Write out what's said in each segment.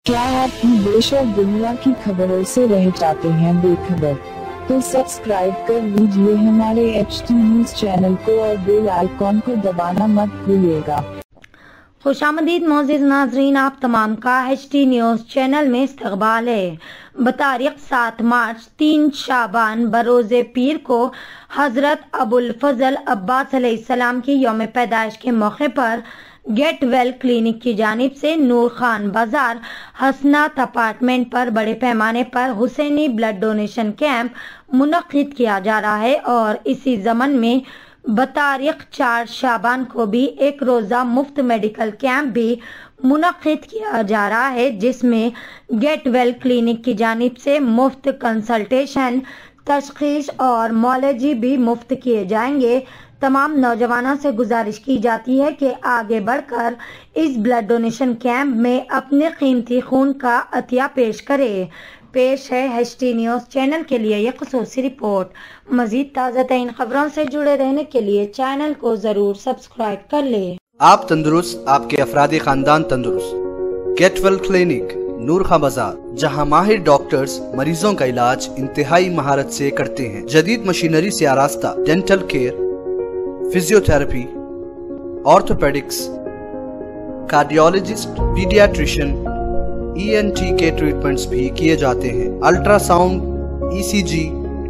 क्या आप देश और दुनिया की खबरों से रह जाते हैं बेखबर? तो सब्सक्राइब कर लीजिए हमारे HT न्यूज़ चैनल को और बेल आइकॉन को दबाना मत भूलिएगा। खुशामदीद मोअज़्ज़िज़ नाज़रीन, आप तमाम का HT न्यूज़ चैनल में इस्तक़बाल है। बतारीख़ 7 मार्च 3 शाबान बरोज़े पीर को हज़रत अबुल फ़ज़ल अब्बास अलैहिस्सलाम की यौम पैदाइश के मौके पर गेट वेल क्लिनिक की जानिब से नूर खान बाजार हसनात अपार्टमेंट पर बड़े पैमाने पर हुसैनी ब्लड डोनेशन कैंप मुनक़्क़िद किया जा रहा है और इसी ज़मन में बतारीख़ 4 शाबान को भी एक रोज़ा मुफ्त मेडिकल कैंप भी मुनक़्क़िद किया जा रहा है, जिसमें गेट वेल क्लिनिक की जानिब से मुफ्त कंसल्टेशन, तशख़ीस और मौलजी भी मुफ्त किए जाएंगे। तमाम नौजवानों से गुजारिश की जाती है कि आगे बढ़कर इस ब्लड डोनेशन कैंप में अपने कीमती खून का अतिया पेश करें। पेश है HT न्यूज़ चैनल के लिए ये ख़ुसूसी रिपोर्ट। मज़ीद ताज़ा तरीन खबरों से जुड़े रहने के लिए चैनल को ज़रूर सब्सक्राइब कर लें। आप तंदुरुस्त, आपके अफराद खानदान तंदुरुस्त। गेट वेल क्लिनिक, नूर खान बाजार, जहां माहिर डॉक्टर्स मरीजों का इलाज इंतहाई महारत से करते हैं। जदीद मशीनरी से आरास्ता dental care, physiotherapy, orthopaedics, cardiologist, paediatrician, ENT के ट्रीटमेंट्स भी किए जाते हैं। अल्ट्रासाउंड, ECG,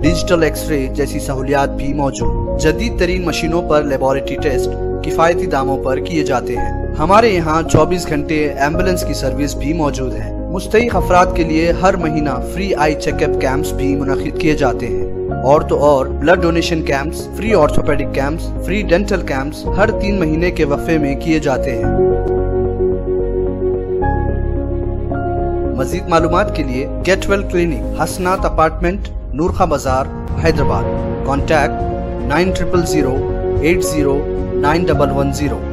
डिजिटल एक्सरे जैसी सहूलियात भी मौजूद। जदीद तरीन मशीनों पर लेबोरेटरी टेस्ट किफायती दामों पर किए जाते हैं। हमारे यहाँ 24 घंटे एम्बुलेंस की सर्विस भी मौजूद है। मुस्तहिक अफराद के लिए हर महीना फ्री आई चेकअप कैंप्स भी मुनक़्क़िद किए जाते हैं। और तो और blood donation camps, free orthopaedic camps, free dental camps हर 3 महीने के वक़्फ़े में किए जाते हैं। मज़ीद मालूमात के लिए गेट वेल क्लिनिक, हसनात अपार्टमेंट, नूर खान बाजार, हैदराबाद। कॉन्टैक्ट 9000 80 9110।